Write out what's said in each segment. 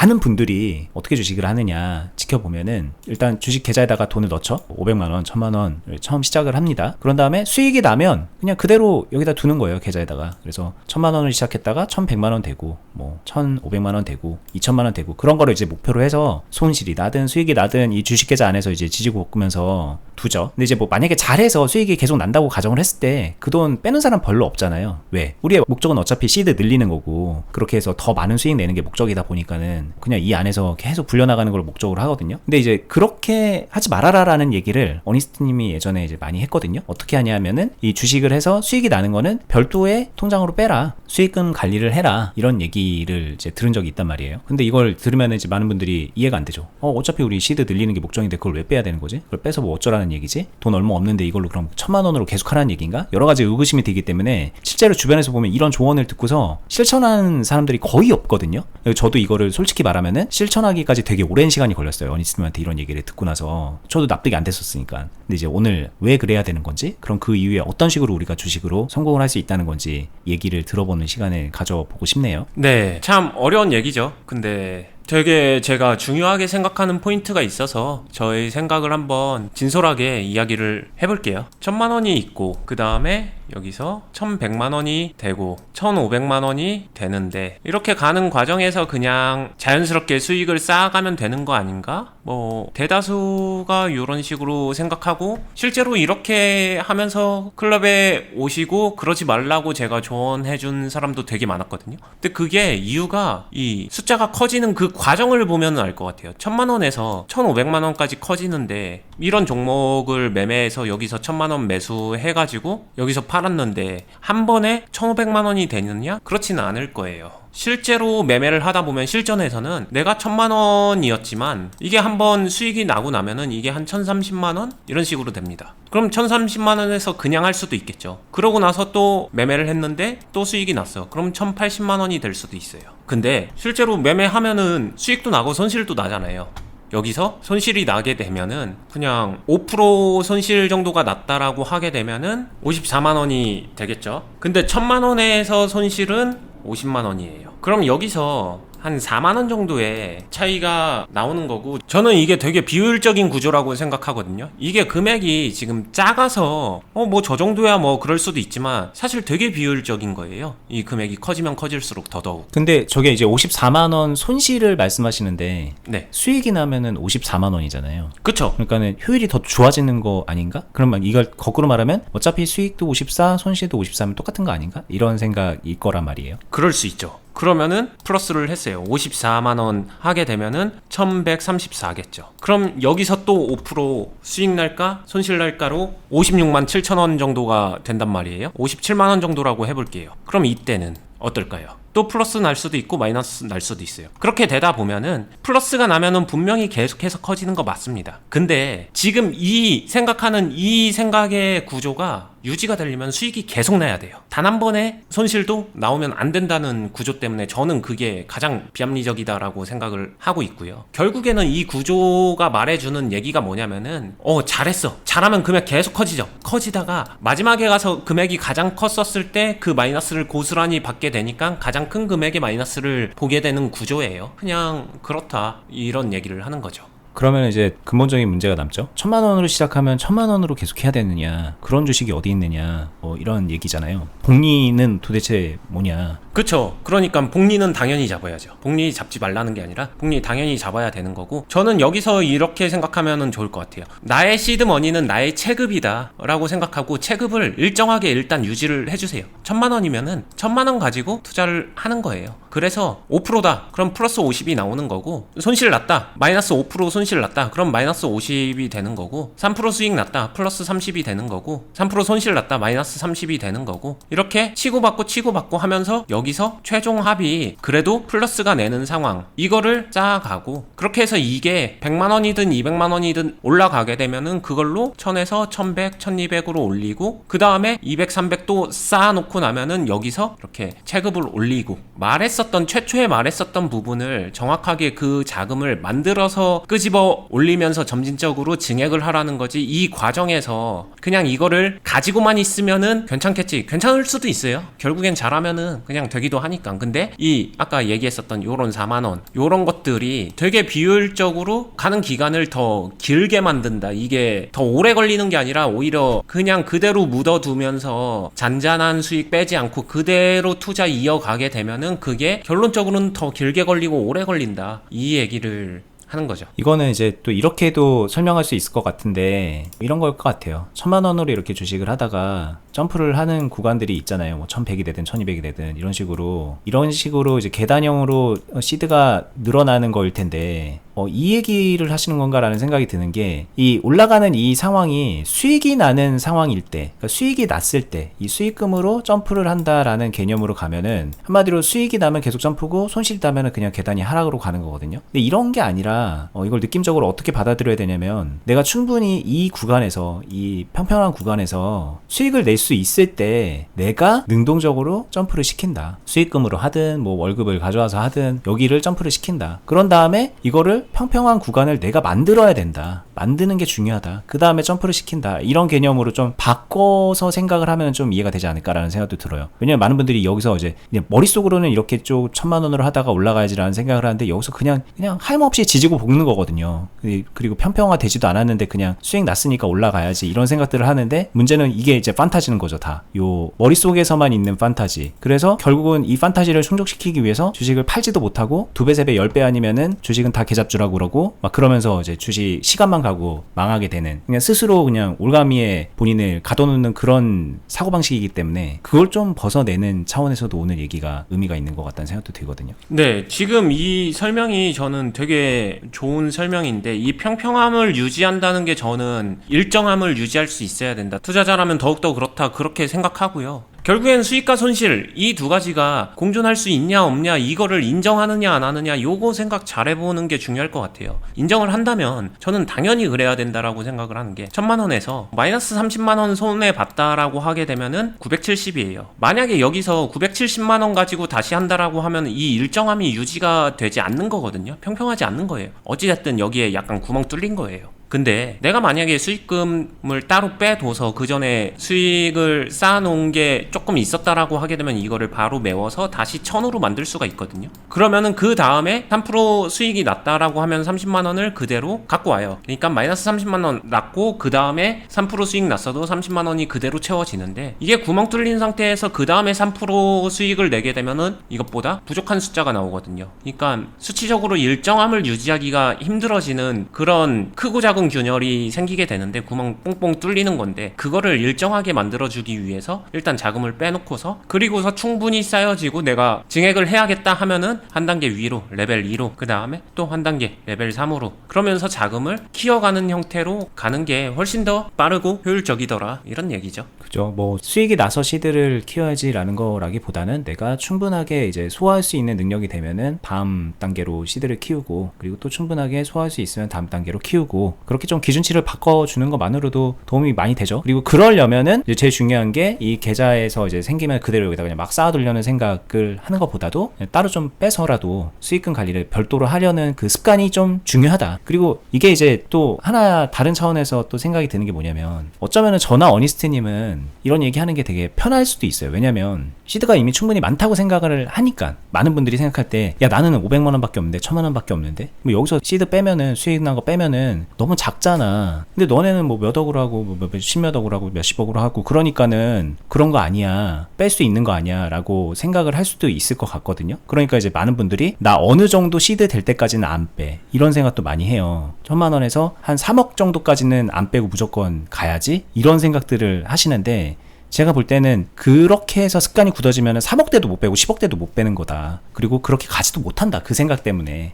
많은 분들이 어떻게 주식을 하느냐 지켜보면은 일단 주식 계좌에다가 돈을 넣죠. 500만원, 1000만원 처음 시작을 합니다. 그런 다음에 수익이 나면 그냥 그대로 여기다 두는 거예요. 계좌에다가. 그래서 1000만원을 시작했다가 1100만원 되고 뭐 1500만원 되고 2000만원 되고 그런 거를 이제 목표로 해서 손실이 나든 수익이 나든 이 주식 계좌 안에서 이제 지지고 볶으면서 두죠. 근데 이제 뭐 만약에 잘해서 수익이 계속 난다고 가정을 했을 때 그 돈 빼는 사람 별로 없잖아요. 왜? 우리의 목적은 어차피 시드 늘리는 거고 그렇게 해서 더 많은 수익 내는 게 목적이다 보니까는 그냥 이 안에서 계속 불려나가는 걸 목적으로 하거든요. 근데 이제 그렇게 하지 말아라라는 얘기를 어니스트님이 예전에 이제 많이 했거든요. 어떻게 하냐면은 이 주식을 해서 수익이 나는 거는 별도의 통장으로 빼라. 수익금 관리를 해라. 이런 얘기를 이제 들은 적이 있단 말이에요. 근데 이걸 들으면 이제 많은 분들이 이해가 안 되죠. 어차피 우리 시드 늘리는 게 목적인데 그걸 왜 빼야 되는 거지? 그걸 빼서 뭐 어쩌라는 얘기지? 돈 얼마 없는데 이걸로 그럼 1000만원으로 계속 하라는 얘기인가? 여러 가지 의구심이 들기 때문에 실제로 주변에서 보면 이런 조언을 듣고서 실천하는 사람들이 거의 없거든요. 저도 이거를 솔직히 말하면은 실천하기까지 되게 오랜 시간이 걸렸어요. 어니스트님한테 이런 얘기를 듣고 나서 저도 납득이 안 됐었으니까. 근데 이제 오늘 왜 그래야 되는 건지, 그럼 그 이후에 어떤 식으로 우리가 주식으로 성공을 할 수 있다는 건지 얘기를 들어보는 시간을 가져보고 싶네요. 네, 참 어려운 얘기죠. 근데 되게 제가 중요하게 생각하는 포인트가 있어서 저의 생각을 한번 진솔하게 이야기를 해볼게요. 1000만원이 있고 그 다음에 여기서 1100만원이 되고 1500만원이 되는데 이렇게 가는 과정에서 그냥 자연스럽게 수익을 쌓아가면 되는 거 아닌가? 뭐 대다수가 이런 식으로 생각하고 실제로 이렇게 하면서 클럽에 오시고 그러지 말라고 제가 조언해준 사람도 되게 많았거든요. 근데 그게 이유가 이 숫자가 커지는 그 과정을 보면 알 것 같아요. 1000만원에서 1500만원까지 커지는데 이런 종목을 매매해서 여기서 1000만원 매수해가지고 여기서 팔았는데 한 번에 1500만원이 되느냐? 그렇지는 않을 거예요. 실제로 매매를 하다 보면 실전에서는 내가 1000만원이었지만 이게 한번 수익이 나고 나면은 이게 한 1030만원? 이런 식으로 됩니다. 그럼 1030만원에서 그냥 할 수도 있겠죠. 그러고 나서 또 매매를 했는데 또 수익이 났어. 그럼 1080만원이 될 수도 있어요. 근데 실제로 매매하면은 수익도 나고 손실도 나잖아요. 여기서 손실이 나게 되면은 그냥 5% 손실 정도가 났다라고 하게 되면은 54만원이 되겠죠. 근데 1000만원에서 손실은 50만원이에요. 그럼 여기서 한 4만원 정도의 차이가 나오는 거고 저는 이게 되게 비효율적인 구조라고 생각하거든요. 이게 금액이 지금 작아서 뭐 저 정도야 뭐 그럴 수도 있지만 사실 되게 비효율적인 거예요. 이 금액이 커지면 커질수록 더더욱. 근데 저게 이제 54만원 손실을 말씀하시는데 네. 수익이 나면은 54만원이잖아요. 그쵸. 그러니까는 효율이 더 좋아지는 거 아닌가? 그러면 이걸 거꾸로 말하면 어차피 수익도 54, 손실도 54면 똑같은 거 아닌가? 이런 생각일 거란 말이에요. 그럴 수 있죠. 그러면은 플러스를 했어요. 54만원 하게 되면은 1134겠죠. 그럼 여기서 또 5% 수익 날까 손실 날까로 56만 7천원 정도가 된단 말이에요. 57만원 정도라고 해볼게요. 그럼 이때는 어떨까요? 또 플러스 날 수도 있고 마이너스 날 수도 있어요. 그렇게 되다 보면은 플러스가 나면은 분명히 계속해서 커지는 거 맞습니다. 근데 지금 이 생각하는 이 생각의 구조가 유지가 되려면 수익이 계속 나야 돼요. 단 한 번에 손실도 나오면 안 된다는 구조 때문에 저는 그게 가장 비합리적이다라고 생각을 하고 있고요. 결국에는 이 구조가 말해주는 얘기가 뭐냐면은 잘했어. 잘하면 금액 계속 커지죠. 커지다가 마지막에 가서 금액이 가장 컸었을 때 그 마이너스를 고스란히 받게 되니까 가장 큰 금액의 마이너스를 보게 되는 구조예요. 그냥 그렇다 이런 얘기를 하는 거죠. 그러면 이제 근본적인 문제가 남죠. 1000만원으로 시작하면 1000만원으로 계속 해야 되느냐, 그런 주식이 어디 있느냐, 이런 얘기잖아요. 복리는 도대체 뭐냐. 그쵸. 그러니까 복리는 당연히 잡아야죠. 복리 잡지 말라는 게 아니라 복리 당연히 잡아야 되는 거고 저는 여기서 이렇게 생각하면 좋을 것 같아요. 나의 시드머니는 나의 체급이다 라고 생각하고 체급을 일정하게 일단 유지를 해주세요. 1000만원이면은 1000만원 가지고 투자를 하는 거예요. 그래서 5%다. 그럼 플러스 50이 나오는 거고 손실 났다. 마이너스 5% 손실 났다. 그럼 마이너스 50이 되는 거고 3% 수익 났다. 플러스 30이 되는 거고 3% 손실 났다. 마이너스 30이 되는 거고 이렇게 치고받고 하면서 여기서 최종 합이 그래도 플러스가 내는 상황 이거를 쌓아가고 그렇게 해서 이게 100만원이든 200만원이든 올라가게 되면은 그걸로 1000에서 1100, 1200으로 올리고 그 다음에 200, 300 또 쌓아놓고 나면은 여기서 이렇게 체급을 올리고 최초에 말했었던 부분을 정확하게 그 자금을 만들어서 끄집어 끄집어 올리면서 점진적으로 증액을 하라는 거지. 이 과정에서 그냥 이거를 가지고만 있으면은 괜찮겠지. 괜찮을 수도 있어요. 결국엔 잘하면은 그냥 되기도 하니까. 근데 이 아까 얘기했었던 요런 4만 원 요런 것들이 되게 비효율적으로 가는 기간을 더 길게 만든다. 이게 더 오래 걸리는 게 아니라 오히려 그냥 그대로 묻어두면서 잔잔한 수익 빼지 않고 그대로 투자 이어가게 되면은 그게 결론적으로는 더 길게 걸리고 오래 걸린다. 이 얘기를 하는 거죠. 이거는 이제 또 이렇게도 설명할 수 있을 것 같은데 이런 걸 것 같아요. 1,000만 원으로 이렇게 주식을 하다가 점프를 하는 구간들이 있잖아요. 뭐 1,100이 되든 1,200이 되든 이런 식으로 이제 계단형으로 시드가 늘어나는 거일 텐데 이 얘기를 하시는 건가라는 생각이 드는 게 이 올라가는 이 상황이 수익이 나는 상황일 때, 그러니까 수익이 났을 때 이 수익금으로 점프를 한다라는 개념으로 가면은 한마디로 수익이 나면 계속 점프고 손실이 나면은 그냥 계단이 하락으로 가는 거거든요. 근데 이런 게 아니라 이걸 느낌적으로 어떻게 받아들여야 되냐면 내가 충분히 이 구간에서 이 평평한 구간에서 수익을 낼 수 있을 때 내가 능동적으로 점프를 시킨다. 수익금으로 하든 뭐 월급을 가져와서 하든 여기를 점프를 시킨다. 그런 다음에 이거를 평평한 구간을 내가 만들어야 된다. 만드는 게 중요하다. 그 다음에 점프를 시킨다. 이런 개념으로 좀 바꿔서 생각을 하면 좀 이해가 되지 않을까라는 생각도 들어요. 왜냐면 많은 분들이 여기서 이제 머릿속으로는 이렇게 쭉 1,000만 원으로 하다가 올라가야지라는 생각을 하는데 여기서 그냥 하염없이 지지고 볶는 거거든요. 그리고 평평화되지도 않았는데 그냥 수익 났으니까 올라가야지 이런 생각들을 하는데 문제는 이게 이제 판타지는 거죠. 다 요 머릿속에서만 있는 판타지. 그래서 결국은 이 판타지를 충족시키기 위해서 주식을 팔지도 못하고 2배, 3배, 10배 아니면은 주식은 다 계잡주라고 그러고 막 그러면서 이제 주식 시간만 가고 망하게 되는 그냥 스스로 그냥 올가미에 본인을 가둬놓는 그런 사고방식이기 때문에 그걸 좀 벗어내는 차원에서도 오늘 얘기가 의미가 있는 것 같다는 생각도 들거든요. 네, 지금 이 설명이 저는 되게 좋은 설명인데 이 평평함을 유지한다는 게 저는 일정함을 유지할 수 있어야 된다. 투자자라면 더욱더 그렇다 그렇게 생각하고요. 결국엔 수익과 손실 이 두 가지가 공존할 수 있냐 없냐 이거를 인정하느냐 안 하느냐 요거 생각 잘 해보는 게 중요할 것 같아요. 인정을 한다면 저는 당연히 그래야 된다라고 생각을 하는 게 1,000만 원에서 마이너스 30만 원 손해 봤다라고 하게 되면은 970이에요. 만약에 여기서 970만 원 가지고 다시 한다라고 하면 이 일정함이 유지가 되지 않는 거거든요. 평평하지 않는 거예요. 어찌됐든 여기에 약간 구멍 뚫린 거예요. 근데 내가 만약에 수익금을 따로 빼둬서 그 전에 수익을 쌓아놓은 게 조금 있었다라고 하게 되면 이거를 바로 메워서 다시 1,000으로 만들 수가 있거든요. 그러면은 그 다음에 3% 수익이 났다라고 하면 30만 원을 그대로 갖고 와요. 그러니까 마이너스 30만 원 났고 그 다음에 3% 수익 났어도 30만 원이 그대로 채워지는데 이게 구멍 뚫린 상태에서 그 다음에 3% 수익을 내게 되면은 이것보다 부족한 숫자가 나오거든요. 그러니까 수치적으로 일정함을 유지하기가 힘들어지는 그런 크고 작은 균열이 생기게 되는데 구멍 뽕뽕 뚫리는 건데 그거를 일정하게 만들어주기 위해서 일단 자금을 빼놓고서 그리고서 충분히 쌓여지고 내가 증액을 해야겠다 하면은 한 단계 위로 레벨 2로 그 다음에 또 한 단계 레벨 3으로 그러면서 자금을 키워가는 형태로 가는 게 훨씬 더 빠르고 효율적이더라 이런 얘기죠. 그죠. 뭐 수익이 나서 시드를 키워야지라는 거라기보다는 내가 충분하게 이제 소화할 수 있는 능력이 되면은 다음 단계로 시드를 키우고 그리고 또 충분하게 소화할 수 있으면 다음 단계로 키우고 그렇게 좀 기준치를 바꿔주는 것만으로도 도움이 많이 되죠. 그리고 그러려면은 이제 제일 중요한 게 이 계좌에서 이제 생기면 그대로 여기다 그냥 막 쌓아두려는 생각을 하는 것보다도 따로 좀 빼서라도 수익금 관리를 별도로 하려는 그 습관이 좀 중요하다. 그리고 이게 이제 또 하나 다른 차원에서 또 생각이 드는 게 뭐냐면 어쩌면은 저나 어니스트님은 이런 얘기하는 게 되게 편할 수도 있어요. 왜냐면 시드가 이미 충분히 많다고 생각을 하니까 많은 분들이 생각할 때 야 나는 500만 원밖에 없는데 1,000만 원밖에 없는데 뭐 여기서 시드 빼면은 수익 난 거 빼면은 너무 작잖아. 근데 너네는 뭐 몇 억으로 하고 뭐 십몇 억으로 하고 몇십억으로 하고 그러니까는 그런 거 아니야. 뺄 수 있는 거 아니야 라고 생각을 할 수도 있을 것 같거든요. 그러니까 이제 많은 분들이 나 어느 정도 시드 될 때까지는 안 빼. 이런 생각도 많이 해요. 1,000만 원에서 한 3억 정도까지는 안 빼고 무조건 가야지. 이런 생각들을 하시는데 제가 볼 때는 그렇게 해서 습관이 굳어지면 3억대도 못 빼고 10억대도 못 빼는 거다. 그리고 그렇게 가지도 못한다. 그 생각 때문에.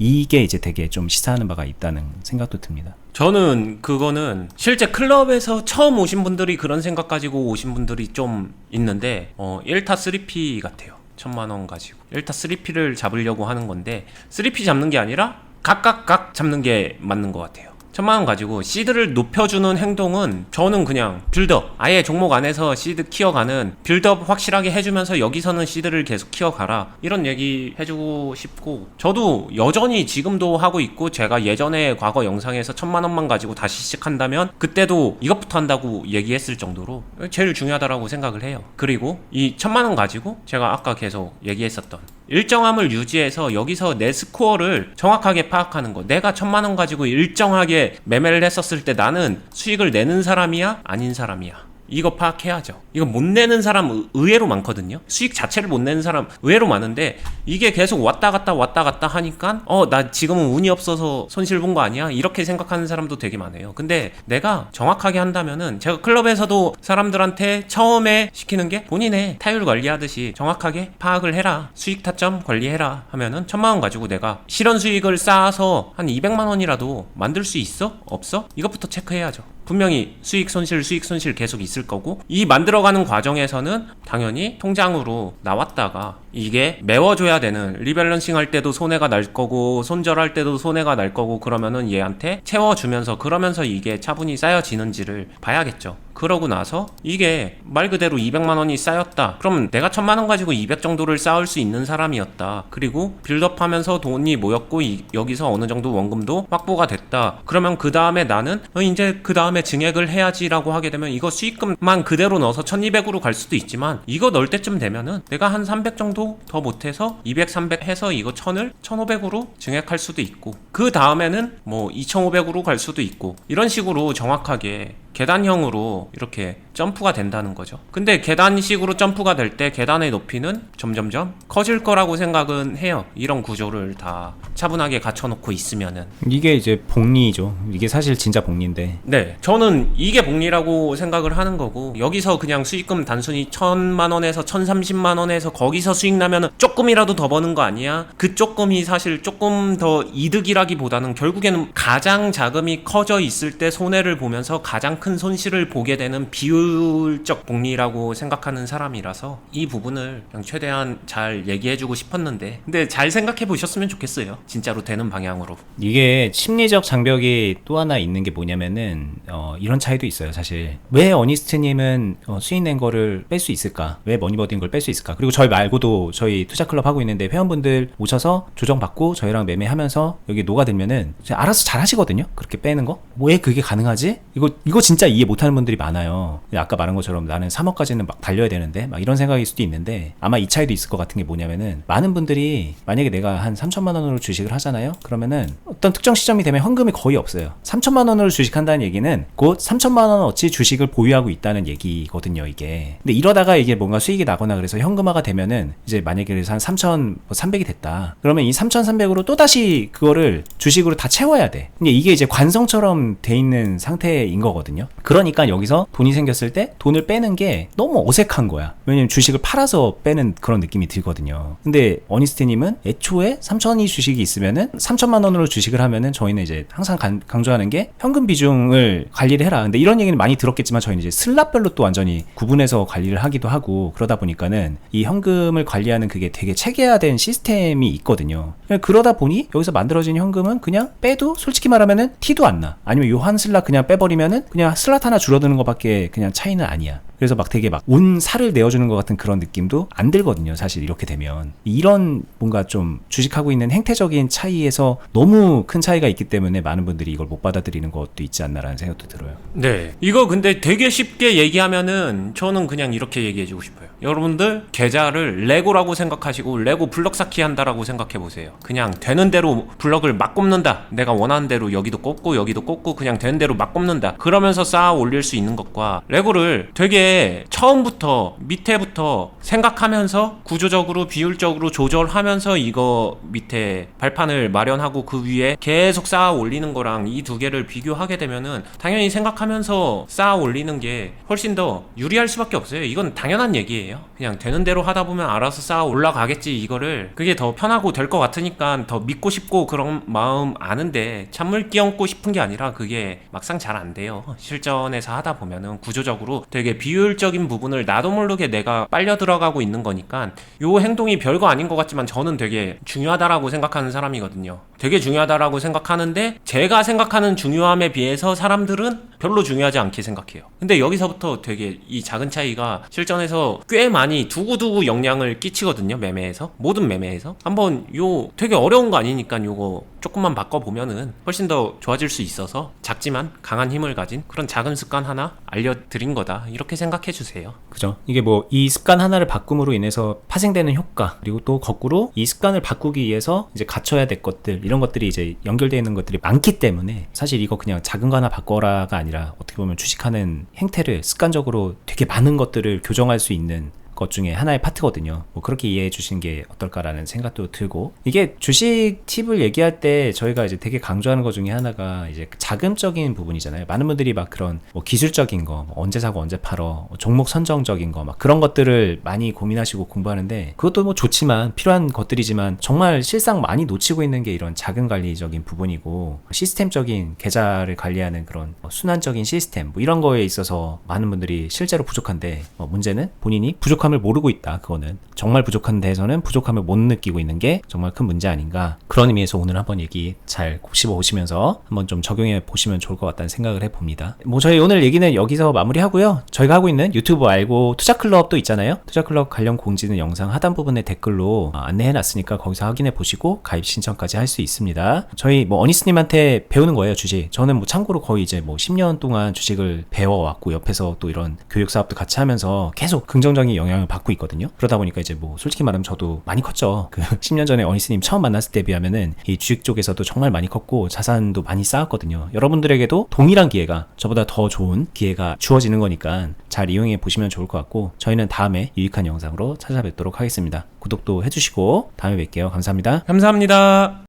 이게 이제 되게 좀 시사하는 바가 있다는 생각도 듭니다. 저는 그거는 실제 클럽에서 처음 오신 분들이 그런 생각 가지고 오신 분들이 좀 있는데 1타 3P 같아요. 1,000만 원 가지고 1타 3P를 잡으려고 하는 건데 3P 잡는 게 아니라 각각 잡는 게 맞는 것 같아요. 천만원 가지고 시드를 높여주는 행동은 저는 그냥 빌드업, 아예 종목 안에서 시드 키워가는 빌드업 확실하게 해주면서 여기서는 시드를 계속 키워가라, 이런 얘기 해주고 싶고, 저도 여전히 지금도 하고 있고, 제가 예전에 과거 영상에서 1000만원만 가지고 다시 시작한다면 그때도 이것부터 한다고 얘기했을 정도로 제일 중요하다고 생각을 해요. 그리고 이 1000만원 가지고 제가 아까 계속 얘기했었던 일정함을 유지해서 여기서 내 스코어를 정확하게 파악하는 거. 내가 1000만원 가지고 일정하게 매매를 했었을 때 나는 수익을 내는 사람이야? 아닌 사람이야? 이거 파악해야죠. 이거 못 내는 사람 의외로 많거든요. 수익 자체를 못 내는 사람 의외로 많은데, 이게 계속 왔다 갔다 하니까 나 지금은 운이 없어서 손실 본 거 아니야? 이렇게 생각하는 사람도 되게 많아요. 근데 내가 정확하게 한다면은, 제가 클럽에서도 사람들한테 처음에 시키는 게 본인의 타율 관리하듯이 정확하게 파악을 해라, 수익 타점 관리해라 하면은 1000만원 가지고 내가 실현 수익을 쌓아서 한 200만원이라도 만들 수 있어? 없어? 이것부터 체크해야죠. 분명히 수익 손실 계속 있을 거고, 이 만들어가는 과정에서는 당연히 통장으로 나왔다가 이게 메워줘야 되는, 리밸런싱 할 때도 손해가 날 거고 손절할 때도 손해가 날 거고, 그러면은 얘한테 채워주면서, 그러면서 이게 차분히 쌓여지는지를 봐야겠죠. 그러고 나서 이게 말 그대로 200만원이 쌓였다, 그러면 내가 1000만원 가지고 200 정도를 쌓을 수 있는 사람이었다, 그리고 빌드업하면서 돈이 모였고 여기서 어느 정도 원금도 확보가 됐다, 그러면 그 다음에 나는 이제 그 다음에 증액을 해야지 라고 하게 되면, 이거 수익금만 그대로 넣어서 1200으로 갈 수도 있지만, 이거 넣을 때쯤 되면은 내가 한 300 정도 더 못해서 200, 300 해서 이거 1000을 1500으로 증액할 수도 있고, 그 다음에는 뭐 2500으로 갈 수도 있고, 이런 식으로 정확하게 계단형으로 이렇게 점프가 된다는 거죠. 근데 계단식으로 점프가 될 때 계단의 높이는 점점점 커질 거라고 생각은 해요. 이런 구조를 다 차분하게 갖춰놓고 있으면은. 이게 이제 복리죠. 이게 사실 진짜 복리인데. 네, 저는 이게 복리라고 생각을 하는 거고, 여기서 그냥 수익금 단순히 1000만원에서 1030만원에서 거기서 수익 나면은 조금이라도 더 버는 거 아니야? 그 조금이 사실 조금 더 이득이라기보다는 결국에는 가장 자금이 커져 있을 때 손해를 보면서 가장 큰 손실을 보게 되는 비율적 복리라고 생각하는 사람이라서, 이 부분을 그냥 최대한 잘 얘기해주고 싶었는데, 근데 잘 생각해 보셨으면 좋겠어요. 진짜로 되는 방향으로. 이게 심리적 장벽이 또 하나 있는 게 뭐냐면은 이런 차이도 있어요. 사실 왜 어니스트님은 수익 낸 거를 뺄 수 있을까, 왜 머니버딩 걸 뺄 수 있을까. 그리고 저희 말고도 저희 투자클럽 하고 있는데 회원분들 오셔서 조정받고 저희랑 매매하면서 여기 녹아들면은 알아서 잘 하시거든요. 그렇게 빼는 거. 왜 그게 가능하지? 이거 진짜 이해 못하는 분들이 많아요. 아까 말한 것처럼 나는 3억까지는 막 달려야 되는데 막 이런 생각일 수도 있는데, 아마 이 차이도 있을 것 같은 게 뭐냐면은, 많은 분들이 만약에 내가 한 3천만 원으로 주식을 하잖아요. 그러면은 어떤 특정 시점이 되면 현금이 거의 없어요. 3천만 원으로 주식한다는 얘기는 곧 3천만 원어치 주식을 보유하고 있다는 얘기거든요, 이게. 근데 이러다가 이게 뭔가 수익이 나거나 그래서 현금화가 되면은, 이제 만약에 그래서 한 3,300이 됐다. 그러면 이 3,300으로 또다시 그거를 주식으로 다 채워야 돼. 근데 이게 이제 관성처럼 돼 있는 상태인 거거든요. 그러니까 여기서 돈이 생겼을 때 돈을 빼는 게 너무 어색한 거야. 왜냐면 주식을 팔아서 빼는 그런 느낌이 들거든요. 근데 어니스트님은 애초에 3천이 주식이 있으면은 3천만 원으로 주식을 하면은, 저희는 이제 항상 강조하는 게 현금 비중을 관리를 해라. 근데 이런 얘기는 많이 들었겠지만, 저희는 이제 슬랍별로 또 완전히 구분해서 관리를 하기도 하고, 그러다 보니까는 이 현금을 관리하는 그게 되게 체계화된 시스템이 있거든요. 그러다 보니 여기서 만들어진 현금은 그냥 빼도 솔직히 말하면은 티도 안 나. 아니면 요 한 슬랍 그냥 빼버리면은 그냥 슬랍 하나 줄어드는 것밖에 그냥 차이는 아니야. 그래서 막 되게 막 온 살을 내어주는 것 같은 그런 느낌도 안 들거든요. 사실 이렇게 되면. 이런 뭔가 좀 주식하고 있는 행태적인 차이에서 너무 큰 차이가 있기 때문에 많은 분들이 이걸 못 받아들이는 것도 있지 않나라는 생각도 들어요. 네, 이거 근데 되게 쉽게 얘기하면은 저는 그냥 이렇게 얘기해주고 싶어요. 여러분들 계좌를 레고라고 생각하시고 레고 블럭 쌓기 한다라고 생각해보세요. 그냥 되는 대로 블럭을 막 꼽는다. 내가 원하는 대로 여기도 꼽고 여기도 꼽고 그냥 되는 대로 막 꼽는다. 그러면서 쌓아 올릴 수 있는 것과, 레고를 되게 처음부터 밑에부터 생각하면서 구조적으로 비율적으로 조절하면서 이거 밑에 발판을 마련하고 그 위에 계속 쌓아 올리는 거랑 이 두 개를 비교하게 되면은 당연히 생각하면서 쌓아 올리는 게 훨씬 더 유리할 수밖에 없어요. 이건 당연한 얘기예요. 그냥 되는 대로 하다 보면 알아서 쌓아 올라가겠지, 이거를. 그게 더 편하고 될 것 같으니까 더 믿고 싶고 그런 마음 아는데, 찬물 끼얹고 싶은 게 아니라 그게 막상 잘 안 돼요. 실전에서 하다 보면은 구조적으로 되게 비율 비효율적인 부분을 나도 모르게 내가 빨려 들어가고 있는 거니까 요 행동이 별거 아닌 것 같지만 저는 되게 중요하다라고 생각하는 사람이거든요. 되게 중요하다라고 생각하는데 제가 생각하는 중요함에 비해서 사람들은 별로 중요하지 않게 생각해요. 근데 여기서부터 되게 이 작은 차이가 실전에서 꽤 많이 두고두고 영향을 끼치거든요. 매매에서. 모든 매매에서. 한번 요 되게 어려운 거 아니니까 요거 조금만 바꿔보면은 훨씬 더 좋아질 수 있어서 작지만 강한 힘을 가진 그런 작은 습관 하나 알려드린 거다. 이렇게 생각해 주세요. 그죠? 이게 뭐 이 습관 하나를 바꿈으로 인해서 파생되는 효과, 그리고 또 거꾸로 이 습관을 바꾸기 위해서 이제 갖춰야 될 것들, 이런 것들이 이제 연결되어 있는 것들이 많기 때문에 사실 이거 그냥 작은 거 하나 바꿔라가 아니라 어떻게 보면 주식하는 행태를 습관적으로 되게 많은 것들을 교정할 수 있는 것 중에 하나의 파트거든요. 뭐 그렇게 이해해 주시는 게 어떨까라는 생각도 들고, 이게 주식 팁을 얘기할 때 저희가 이제 되게 강조하는 것 중에 하나가 이제 자금적인 부분이잖아요. 많은 분들이 막 그런 뭐 기술적인 거, 뭐 언제 사고 언제 팔어, 뭐 종목 선정적인 거, 막 그런 것들을 많이 고민하시고 공부하는데, 그것도 뭐 좋지만 필요한 것들이지만 정말 실상 많이 놓치고 있는 게 이런 자금 관리적인 부분이고, 시스템적인 계좌를 관리하는 그런 순환적인 시스템, 뭐 이런 거에 있어서 많은 분들이 실제로 부족한데, 문제는 본인이 부족함을 모르고 있다. 그거는 정말 부족한 데에서는 부족함을 못 느끼고 있는 게 정말 큰 문제 아닌가. 그런 의미에서 오늘 한번 얘기 잘 곱씹어 보시면서 한번 좀 적용해 보시면 좋을 것 같다는 생각을 해봅니다. 뭐 저희 오늘 얘기는 여기서 마무리하고요. 저희가 하고 있는 유튜브 말고 투자클럽도 있잖아요. 투자클럽 관련 공지는 영상 하단 부분에 댓글로 안내해 놨으니까 거기서 확인해 보시고 가입 신청까지 할 수 있습니다. 저희 뭐 어니스님한테 배우는 거예요, 주식. 저는 뭐 참고로 거의 이제 뭐 10년 동안 주식을 배워왔고, 옆에서 또 이런 교육 사업도 같이 하면서 계속 긍정적인 영향을 받고 있거든요. 그러다 보니까 이제 뭐 솔직히 말하면 저도 많이 컸죠. 그 10년 전에 어니스님 처음 만났을 때 비하면은 이 주식 쪽에서도 정말 많이 컸고 자산도 많이 쌓았거든요. 여러분들에게도 동일한 기회가, 저보다 더 좋은 기회가 주어지는 거니까 잘 이용해 보시면 좋을 것 같고, 저희는 다음에 유익한 영상으로 찾아뵙도록 하겠습니다. 구독도 해주시고 다음에 뵐게요. 감사합니다. 감사합니다.